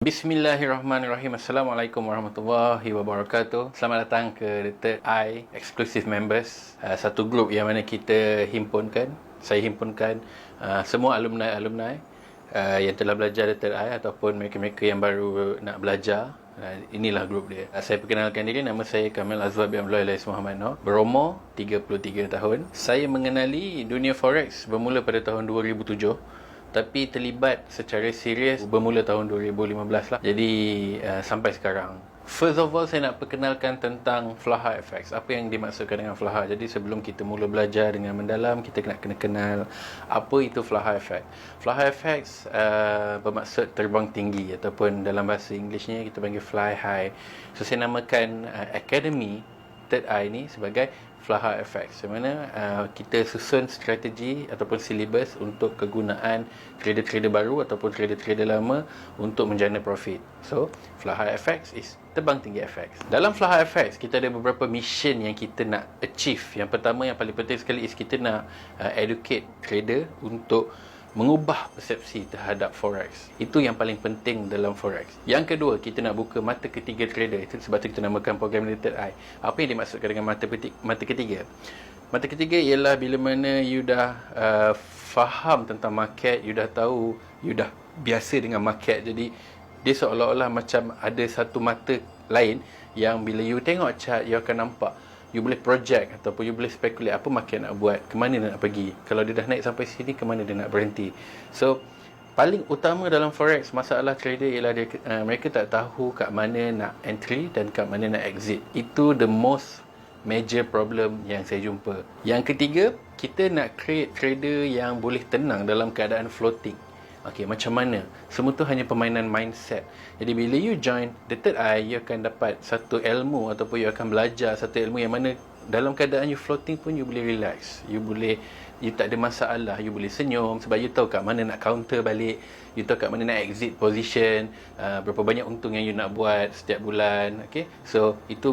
Bismillahirrahmanirrahim. Assalamualaikum warahmatullahi wabarakatuh. Selamat datang ke The Third Eye Exclusive Members, satu grup yang mana kita himpunkan, saya himpunkan semua alumni yang telah belajar The Third Eye ataupun mereka-mereka yang baru nak belajar. Inilah grup dia. Saya perkenalkan diri, nama saya Kamil Azwar bin Abdullah Elais Muhammad Noor, berumur 33 tahun. Saya mengenali dunia forex bermula pada tahun 2007, tapi terlibat secara serius bermula tahun 2015 lah. Jadi sampai sekarang. First of all, saya nak perkenalkan tentang Flaha FX. Apa yang dimaksudkan dengan Flaha? Jadi sebelum kita mula belajar dengan mendalam, kita kena kenal apa itu Flaha FX. Flaha FX bermaksud terbang tinggi, ataupun dalam bahasa Englishnya kita panggil fly high. So saya namakan Academy Third Eye ni sebagai Flaha FX, di mana kita susun strategi ataupun silibus untuk kegunaan trader-trader baru ataupun trader-trader lama untuk menjana profit. So, Flaha FX is terbang tinggi FX. Dalam Flaha FX, kita ada beberapa mission yang kita nak achieve. Yang pertama, yang paling penting sekali is kita nak educate trader untuk mengubah persepsi terhadap forex. Itu yang paling penting dalam forex. Yang kedua, kita nak buka mata ketiga trader. Itu sebab tu kita namakan program The Third Eye. Apa yang dimaksudkan dengan mata ketiga? Mata ketiga ialah bila mana you dah faham tentang market, you dah tahu, you dah biasa dengan market. Jadi dia seolah-olah macam ada satu mata lain yang bila you tengok chart, you akan nampak, you boleh project ataupun you boleh speculate apa market nak buat, ke mana nak pergi. Kalau dia dah naik sampai sini, ke mana dia nak berhenti. So, paling utama dalam forex, masalah trader ialah mereka tak tahu kat mana nak entry dan kat mana nak exit. Itu the most major problem yang saya jumpa. Yang ketiga, kita nak create trader yang boleh tenang dalam keadaan floating. Okey, macam mana? Semua tu hanya permainan mindset. Jadi bila you join The Third Eye, you akan dapat satu ilmu ataupun you akan belajar satu ilmu yang mana dalam keadaan you floating pun you boleh relax. You tak ada masalah, you boleh senyum sebab you tahu kat mana nak counter balik, you tahu kat mana nak exit position, berapa banyak untung yang you nak buat setiap bulan. Okay, so itu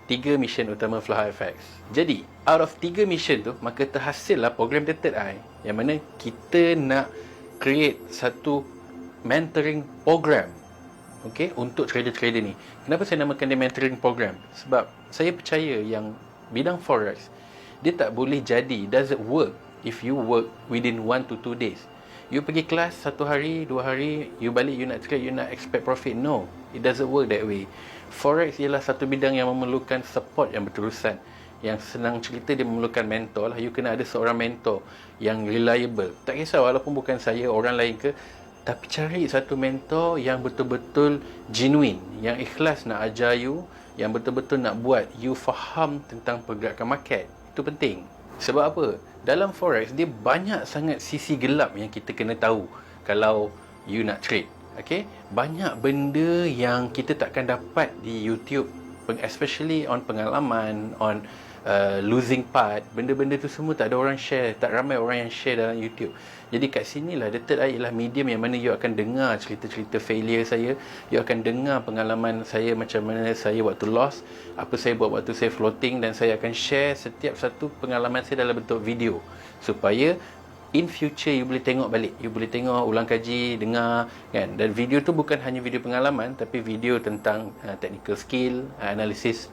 tiga mission utama Flaha FX. Jadi out of 3 mission tu, maka terhasillah program The Third Eye, yang mana kita nak create satu mentoring program, okay, untuk trader-trader ni. Kenapa saya namakan dia mentoring program? Sebab saya percaya yang bidang forex, dia tak boleh jadi, doesn't work if you work within 1 to 2 days. You pergi kelas 1 hari, 2 hari, you balik, you nak trade, you nak expect profit. No, it doesn't work that way. Forex ialah satu bidang yang memerlukan support yang berterusan. Yang senang cerita, dia memerlukan mentor lah. You kena ada seorang mentor yang reliable. Tak kisah walaupun bukan saya, orang lain ke, tapi cari satu mentor yang betul-betul genuine, yang ikhlas nak ajar you, yang betul-betul nak buat you faham tentang pergerakan market. Itu penting. Sebab apa? Dalam forex, dia banyak sangat sisi gelap yang kita kena tahu kalau you nak trade. Okay? Banyak benda yang kita takkan dapat di YouTube, especially on pengalaman, on losing part. Benda-benda tu semua tak ada orang share, tak ramai orang yang share dalam YouTube. Jadi kat sinilah The Third Eye ialah medium yang mana you akan dengar cerita-cerita failure saya, you akan dengar pengalaman saya, macam mana saya waktu loss, apa saya buat waktu saya floating, dan saya akan share setiap satu pengalaman saya dalam bentuk video, supaya in future you boleh tengok balik, you boleh tengok, ulang kaji, dengar kan. Dan video tu bukan hanya video pengalaman, tapi video tentang technical skill,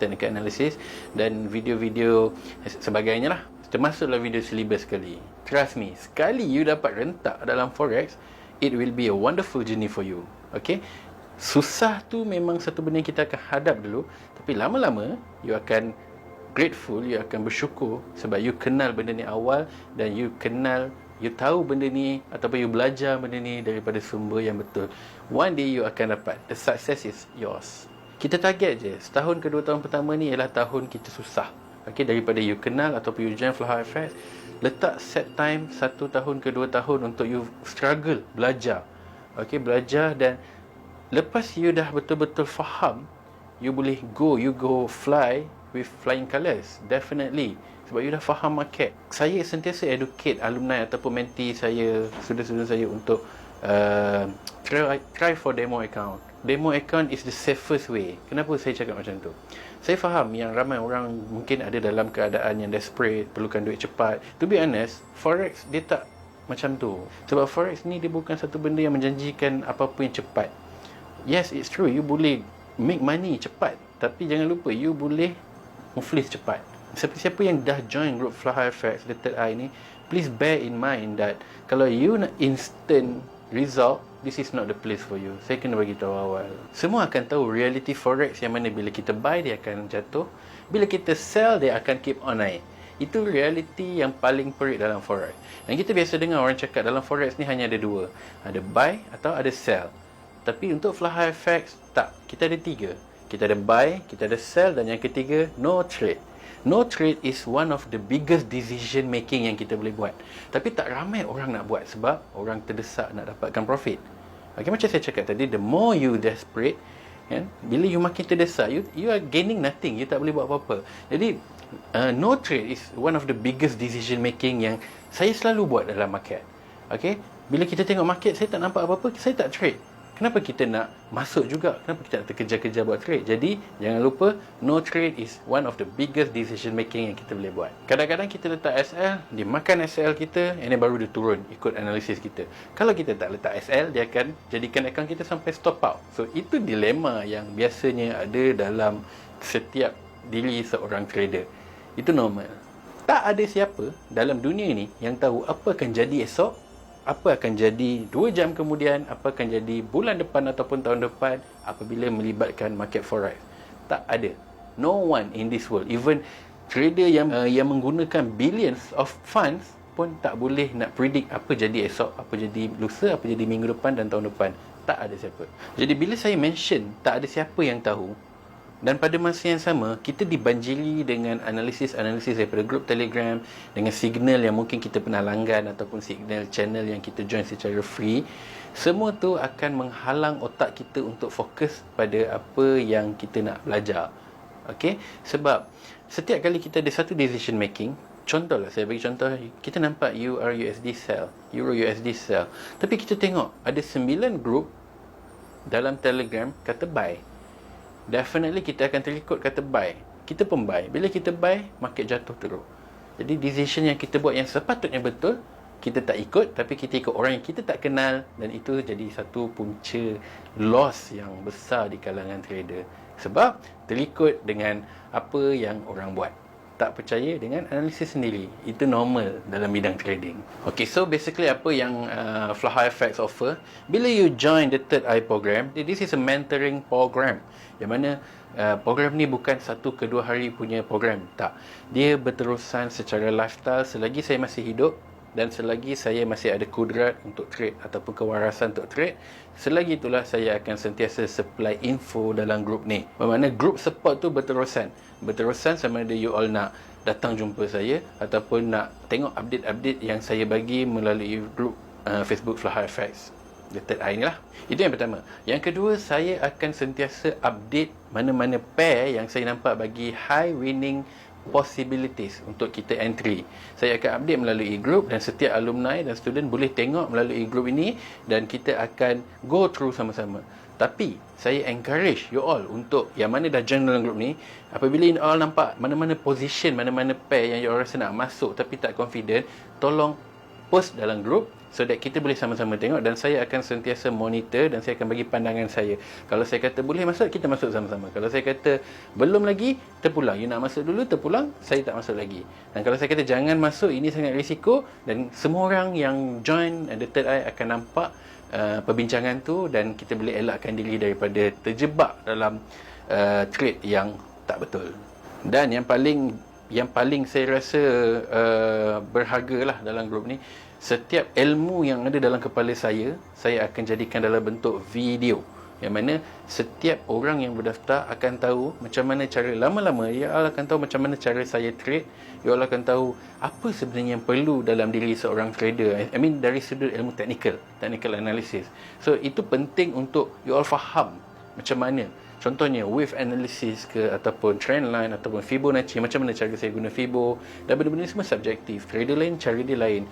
technical analysis, dan video-video sebagainya lah, termasuklah video silibus sekali. Trust me, sekali you dapat rentak dalam forex, it will be a wonderful journey for you. Okay, susah tu memang satu benda yang kita akan hadap dulu, tapi lama-lama you akan grateful, you akan bersyukur sebab you kenal benda ni awal, dan you tahu benda ni ataupun you belajar benda ni daripada sumber yang betul. One day you akan dapat. The success is yours. Kita target je, setahun ke 2 tahun pertama ni ialah tahun kita susah. Okay, daripada you kenal ataupun you join Flaha FX, letak set time 1 tahun ke 2 tahun untuk you struggle, belajar. Okay, belajar, dan lepas you dah betul-betul faham, you boleh you go fly with flying colours, definitely. Sebab you dah faham market. Saya sentiasa educate alumni ataupun mentee saya, student-student saya untuk try for demo account. Demo account is the safest way. Kenapa saya cakap macam tu? Saya faham yang ramai orang mungkin ada dalam keadaan yang desperate, perlukan duit cepat. To be honest, forex dia tak macam tu. Sebab forex ni dia bukan satu benda yang menjanjikan apa-apa yang cepat. Yes, it's true, you boleh make money cepat, tapi jangan lupa you boleh muflis cepat. Siapa-siapa yang dah join group Fly FX, The Third Eye ni, please bear in mind that kalau you nak instant result, this is not the place for you. Saya kena bagi tahu awal. Semua akan tahu reality forex yang mana bila kita buy dia akan jatuh, bila kita sell dia akan keep on naik. Itu reality yang paling perit dalam forex. Dan kita biasa dengar orang cakap dalam forex ni hanya ada dua, ada buy atau ada sell. Tapi untuk Fly FX tak, kita ada tiga. Kita ada buy, kita ada sell, dan yang ketiga no trade. No trade is one of the biggest decision making yang kita boleh buat. Tapi tak ramai orang nak buat sebab orang terdesak nak dapatkan profit. Okay, macam saya cakap tadi, the more you desperate, kan, bila you makin terdesak, you are gaining nothing. You tak boleh buat apa-apa. Jadi no trade is one of the biggest decision making yang saya selalu buat dalam market. Okay, bila kita tengok market, saya tak nampak apa-apa, saya tak trade. Kenapa kita nak masuk juga? Kenapa kita nak terkejar-kejar buat trade? Jadi, jangan lupa, no trade is one of the biggest decision making yang kita boleh buat. Kadang-kadang kita letak SL, dia makan SL kita, and then baru dia turun ikut analisis kita. Kalau kita tak letak SL, dia akan jadikan akaun kita sampai stop out. So, itu dilema yang biasanya ada dalam setiap diri seorang trader. Itu normal. Tak ada siapa dalam dunia ni yang tahu apa akan jadi esok, apa akan jadi 2 jam kemudian, apa akan jadi bulan depan ataupun tahun depan apabila melibatkan market forex. Tak ada. No one in this world, even trader yang menggunakan billions of funds pun tak boleh nak predict apa jadi esok, apa jadi lusa, apa jadi minggu depan dan tahun depan. Tak ada siapa. Jadi bila saya mention tak ada siapa yang tahu, dan pada masa yang sama, kita dibanjiri dengan analisis-analisis daripada grup Telegram, dengan signal yang mungkin kita pernah langgan ataupun signal channel yang kita join secara free. Semua tu akan menghalang otak kita untuk fokus pada apa yang kita nak belajar. Okay? Sebab setiap kali kita ada satu decision making, contohlah, saya bagi contoh, kita nampak EURUSD sell, EURUSD sell. Tapi kita tengok, ada 9 grup dalam Telegram kata buy. Definitely kita akan terikut kata buy. Kita pun buy. Bila kita buy, market jatuh terus. Jadi decision yang kita buat yang sepatutnya betul, kita tak ikut, tapi kita ikut orang yang kita tak kenal, dan itu jadi satu punca loss yang besar di kalangan trader. Sebab terikut dengan apa yang orang buat, tak percaya dengan analisis sendiri. Itu normal dalam bidang trading. Okay, so basically apa yang Fly FX offer, bila you join the Third Eye program, this is a mentoring program, yang mana program ni bukan 1 ke 2 hari punya program. Tak, dia berterusan secara lifestyle selagi saya masih hidup, dan selagi saya masih ada kudrat untuk trade ataupun kewarasan untuk trade. Selagi itulah saya akan sentiasa supply info dalam grup ni. Bermakna group support tu berterusan sama ada you all nak datang jumpa saya ataupun nak tengok update-update yang saya bagi melalui grup Facebook Fly FX, The Third Eye ni lah. Itu yang pertama. Yang kedua, saya akan sentiasa update mana-mana pair yang saya nampak bagi high winning possibilities untuk kita entry. Saya akan update melalui group, dan setiap alumni dan student boleh tengok melalui group ini, dan kita akan go through sama-sama. Tapi saya encourage you all untuk yang mana dah join dalam group ni, apabila you all nampak mana-mana position, mana-mana pair yang you all rasa nak masuk tapi tak confident, tolong post dalam group so that kita boleh sama-sama tengok, dan saya akan sentiasa monitor, dan saya akan bagi pandangan saya. Kalau saya kata boleh masuk, kita masuk sama-sama. Kalau saya kata belum lagi, terpulang. You nak masuk dulu, terpulang, saya tak masuk lagi. Dan kalau saya kata jangan masuk, ini sangat risiko, dan semua orang yang join The Third Eye akan nampak perbincangan tu, dan kita boleh elakkan diri daripada terjebak dalam trade yang tak betul. Dan yang paling saya rasa berharga lah dalam grup ni, setiap ilmu yang ada dalam kepala saya akan jadikan dalam bentuk video, yang mana setiap orang yang berdaftar akan tahu macam mana cara, lama-lama ia akan tahu macam mana cara saya trade. Ia akan tahu apa sebenarnya yang perlu dalam diri seorang trader, I mean dari sudut ilmu technical analysis. So itu penting untuk you all faham macam mana Contohnya wave analysis ke, ataupun trend line, ataupun Fibonacci, macam mana cara saya guna Fibo, dan benda-benda ni semua subjektif. Trader lain, cara dia lain.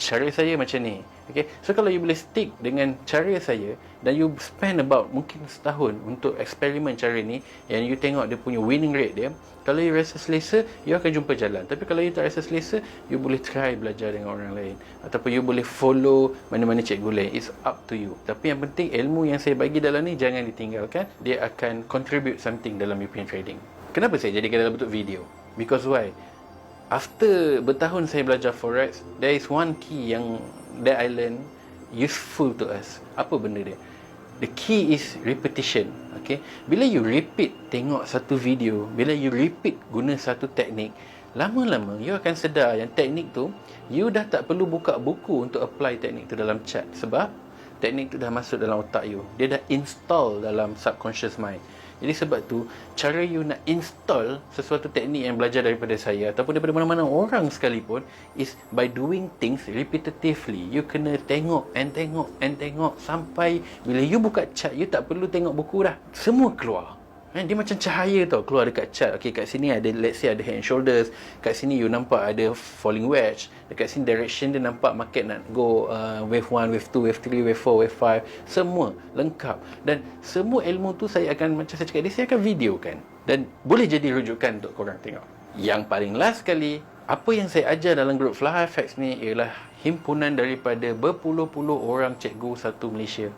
Cara saya macam ni. Okay? So kalau you boleh stick dengan cara saya, dan you spend about mungkin setahun untuk eksperimen cara ni, and you tengok dia punya winning rate dia, kalau you rasa selesa, you akan jumpa jalan. Tapi kalau you tak rasa selesa, you boleh try belajar dengan orang lain, ataupun you boleh follow mana-mana cikgu lain. It's up to you. Tapi yang penting, ilmu yang saya bagi dalam ni jangan ditinggalkan. Dia akan contribute something dalam you punya trading. Kenapa saya jadikan dalam bentuk video? Because why? After bertahun saya belajar forex, there is one key yang that I learn useful to us. Apa benda dia? The key is repetition. Okay? Bila you repeat tengok satu video, bila you repeat guna satu teknik, lama-lama you akan sedar yang teknik tu, you dah tak perlu buka buku untuk apply teknik tu dalam chart. Sebab teknik tu dah masuk dalam otak you. Dia dah install dalam subconscious mind. Jadi sebab tu, cara you nak install sesuatu teknik yang belajar daripada saya ataupun daripada mana-mana orang sekalipun is by doing things repetitively. You kena tengok and tengok sampai bila you buka chart, you tak perlu tengok buku dah. Semua keluar. Dia macam cahaya tau, keluar dekat chart. Okay, kat sini ada, let's say ada head and shoulders. Kat sini you nampak ada falling wedge. Dekat sini direction dia nampak market nak go wave 1, wave 2, wave 3, wave 4, wave 5. Semua lengkap. Dan semua ilmu tu saya akan, macam saya cakap, saya akan videokan. Dan boleh jadi rujukan untuk korang tengok. Yang paling last sekali, apa yang saya ajar dalam grup Flaha FX ni ialah himpunan daripada berpuluh-puluh orang cikgu satu Malaysia.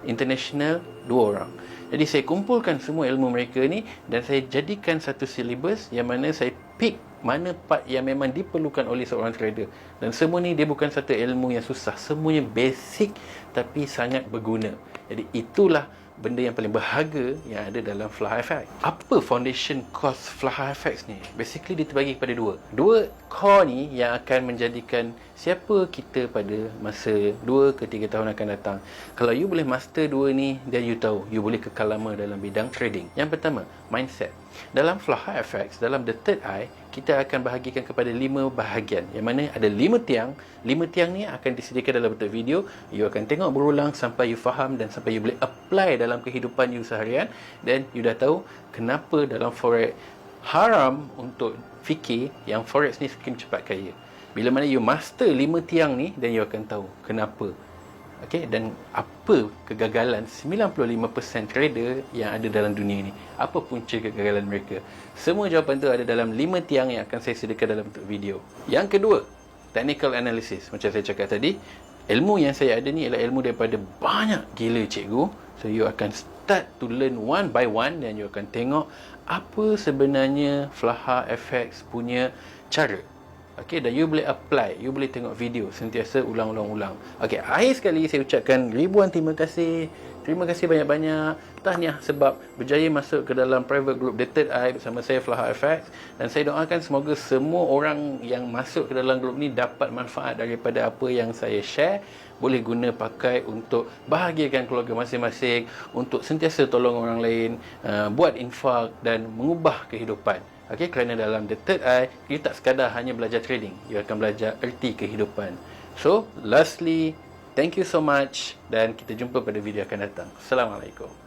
International 2 orang. Jadi saya kumpulkan semua ilmu mereka ni dan saya jadikan satu silibus yang mana saya pick mana part yang memang diperlukan oleh seorang trader. Dan semua ni dia bukan satu ilmu yang susah, semuanya basic tapi sangat berguna. Jadi itulah benda yang paling berharga yang ada dalam Flaha FX. Apa foundation course Flaha FX ni? Basically dia terbagi kepada dua core ni yang akan menjadikan siapa kita pada masa 2 ke 3 tahun akan datang. Kalau you boleh master dua ni, then you tahu you boleh kekal lama dalam bidang trading. Yang pertama, mindset. Dalam Flaha FX, dalam The Third Eye, kita akan bahagikan kepada 5 bahagian, yang mana ada 5 tiang. 5 tiang ni akan disediakan dalam bentuk video. You akan tengok berulang sampai you faham dan sampai you boleh apply dalam kehidupan you seharian. Dan you dah tahu kenapa dalam forex haram untuk fikir yang forex ni semakin cepat kaya. Bila mana you master 5 tiang ni, then you akan tahu kenapa. Okay, dan apa kegagalan 95% trader yang ada dalam dunia ni. Apa punca kegagalan mereka? Semua jawapan tu ada dalam 5 tiang yang akan saya sediakan dalam bentuk video. Yang kedua, technical analysis. Macam saya cakap tadi, ilmu yang saya ada ni ialah ilmu daripada banyak gila cikgu. So you akan start to learn one by one dan you akan tengok apa sebenarnya Flaha FX punya cara. Okay, dan you boleh apply, you boleh tengok video sentiasa ulang-ulang-ulang. Okay, akhir sekali saya ucapkan ribuan terima kasih. Terima kasih banyak-banyak. Tahniah sebab berjaya masuk ke dalam private group The Third Eye bersama saya Flaha FX. Dan saya doakan semoga semua orang yang masuk ke dalam grup ni dapat manfaat daripada apa yang saya share. Boleh guna pakai untuk bahagiakan keluarga masing-masing, untuk sentiasa tolong orang lain, buat infak dan mengubah kehidupan. Okay, kerana dalam The Third Eye, you tak sekadar hanya belajar trading, you akan belajar erti kehidupan. So, lastly, thank you so much dan kita jumpa pada video akan datang. Assalamualaikum.